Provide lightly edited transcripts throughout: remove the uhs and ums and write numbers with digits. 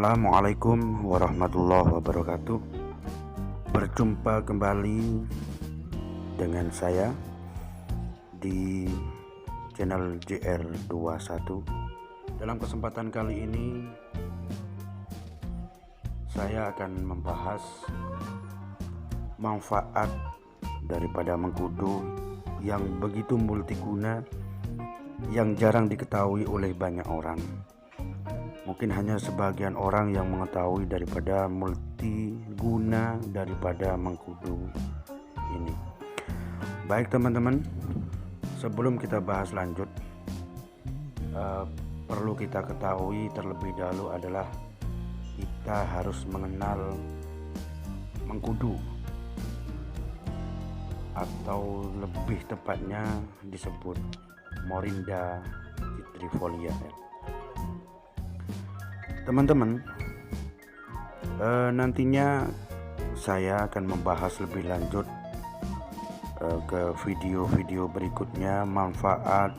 Assalamualaikum warahmatullahi wabarakatuh. Berjumpa kembali dengan saya di channel JR21. Dalam kesempatan kali ini saya akan membahas manfaat daripada mengkudu yang begitu multiguna, yang jarang diketahui oleh banyak orang. Mungkin hanya sebagian orang yang mengetahui daripada multiguna daripada mengkudu ini. Baik teman-teman, sebelum kita bahas lanjut, perlu kita ketahui terlebih dahulu adalah kita harus mengenal mengkudu, atau lebih tepatnya disebut Morinda citrifolia. Teman-teman, nantinya saya akan membahas lebih lanjut ke video-video berikutnya manfaat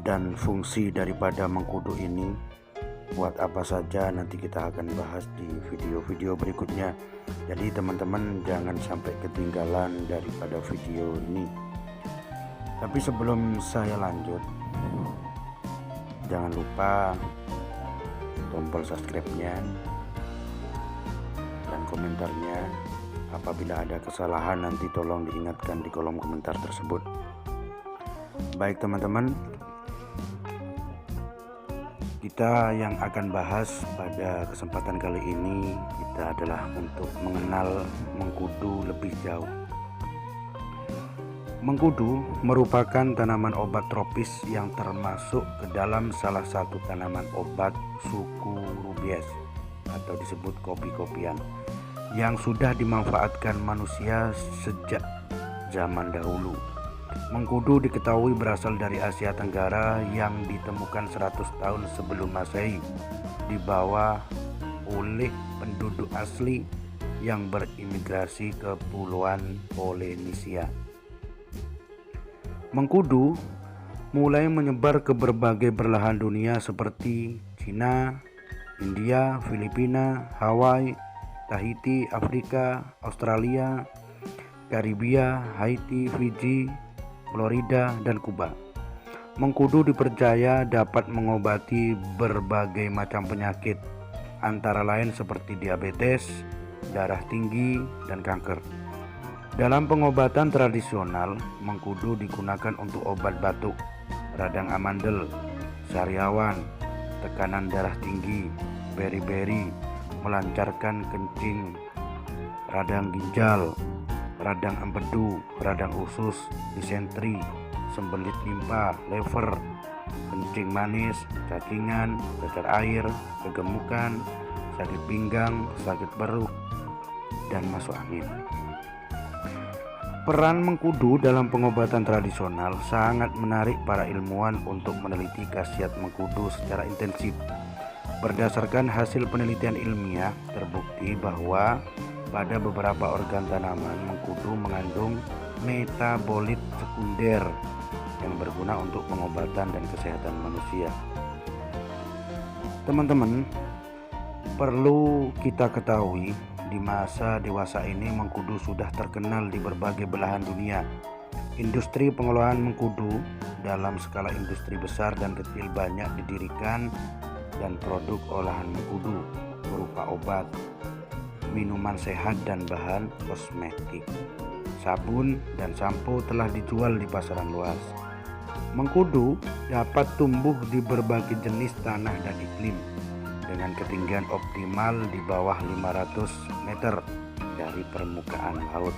dan fungsi daripada mengkudu ini. Buat apa saja nanti kita akan bahas di video-video berikutnya. Jadi teman-teman jangan sampai ketinggalan daripada video ini. Tapi sebelum saya lanjut, jangan lupa tombol subscribe-nya dan komentarnya. Apabila ada kesalahan nanti tolong diingatkan di kolom komentar tersebut. Baik teman-teman, kita yang akan bahas pada kesempatan kali ini kita adalah untuk mengenal mengkudu lebih jauh. Mengkudu merupakan tanaman obat tropis yang termasuk ke dalam salah satu tanaman obat suku Rubies atau disebut kopi-kopian yang sudah dimanfaatkan manusia sejak zaman dahulu. Mengkudu diketahui berasal dari Asia Tenggara yang ditemukan 100 tahun sebelum Masehi, dibawa oleh penduduk asli yang berimigrasi ke Kepulauan Polinesia. Mengkudu mulai menyebar ke berbagai belahan dunia seperti Cina, India, Filipina, Hawaii, Tahiti, Afrika, Australia, Karibia, Haiti, Fiji, Florida, dan Kuba. Mengkudu dipercaya dapat mengobati berbagai macam penyakit, antara lain seperti diabetes, darah tinggi, dan kanker. Dalam pengobatan tradisional, mengkudu digunakan untuk obat batuk, radang amandel, sariawan, tekanan darah tinggi, beri-beri, melancarkan kencing, radang ginjal, radang empedu, radang usus, disentri, sembelit limpa, lever, kencing manis, cacingan, cacar air, kegemukan, sakit pinggang, sakit perut, dan masuk angin. Peran mengkudu dalam pengobatan tradisional sangat menarik para ilmuwan untuk meneliti khasiat mengkudu secara intensif. Berdasarkan hasil penelitian ilmiah, terbukti bahwa pada beberapa organ tanaman mengkudu mengandung metabolit sekunder yang berguna untuk pengobatan dan kesehatan manusia. Teman-teman, perlu kita ketahui di masa dewasa ini mengkudu sudah terkenal di berbagai belahan dunia. Industri pengolahan mengkudu dalam skala industri besar dan kecil banyak didirikan, dan produk olahan mengkudu berupa obat, minuman sehat, dan bahan kosmetik, sabun, dan sampo telah dijual di pasaran luas. Mengkudu dapat tumbuh di berbagai jenis tanah dan iklim dengan ketinggian optimal di bawah 500 meter dari permukaan laut.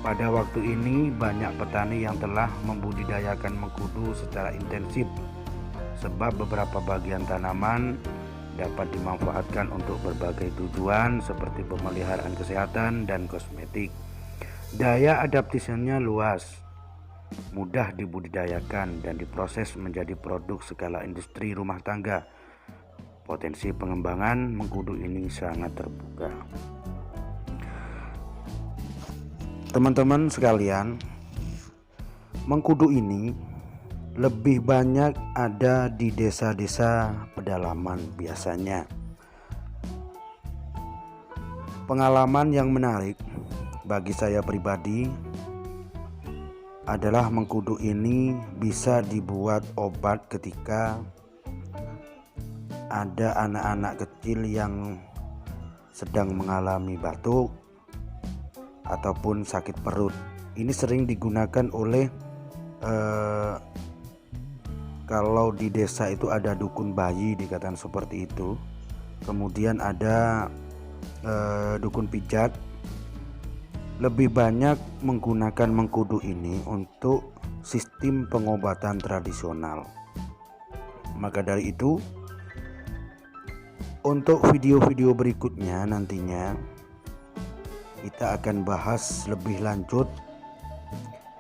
Pada waktu ini banyak petani yang telah membudidayakan mengkudu secara intensif, sebab beberapa bagian tanaman dapat dimanfaatkan untuk berbagai tujuan seperti pemeliharaan kesehatan dan kosmetik. Daya adaptasinya luas, mudah dibudidayakan dan diproses menjadi produk skala industri rumah tangga. Potensi pengembangan mengkudu ini sangat terbuka. Teman-teman sekalian, mengkudu ini lebih banyak ada di desa-desa pedalaman biasanya. Pengalaman yang menarik bagi saya pribadi adalah mengkudu ini bisa dibuat obat ketika ada anak-anak kecil yang sedang mengalami batuk ataupun sakit perut. Ini sering digunakan oleh kalau di desa itu ada dukun bayi, dikatakan seperti itu. Kemudian ada dukun pijat. Lebih banyak menggunakan mengkudu ini untuk sistem pengobatan tradisional. Maka dari itu, untuk video-video berikutnya nantinya kita akan bahas lebih lanjut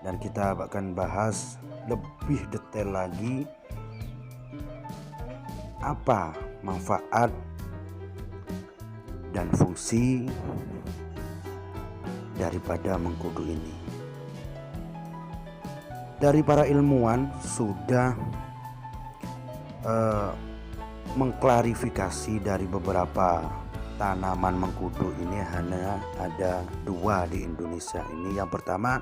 dan kita akan bahas lebih detail lagi apa manfaat dan fungsi daripada mengkudu ini. Dari para ilmuwan sudah mengklarifikasi dari beberapa tanaman mengkudu ini hanya ada 2 di Indonesia ini. Yang pertama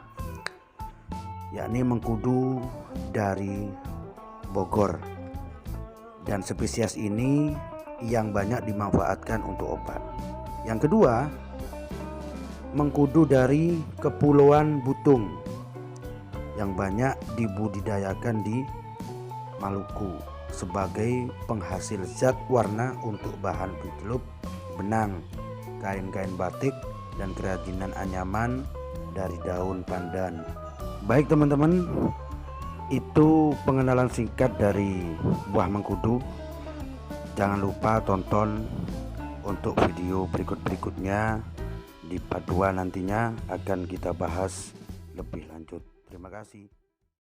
yakni mengkudu dari Bogor, dan spesies ini yang banyak dimanfaatkan untuk obat. Yang kedua, mengkudu dari Kepulauan Butung yang banyak dibudidayakan di Maluku sebagai penghasil zat warna untuk bahan pencelup, benang, kain-kain batik, dan kerajinan anyaman dari daun pandan. Baik teman-teman, itu pengenalan singkat dari buah mengkudu. Jangan lupa tonton untuk video berikut-berikutnya. Di part 2 nantinya akan kita bahas lebih lanjut. Terima kasih.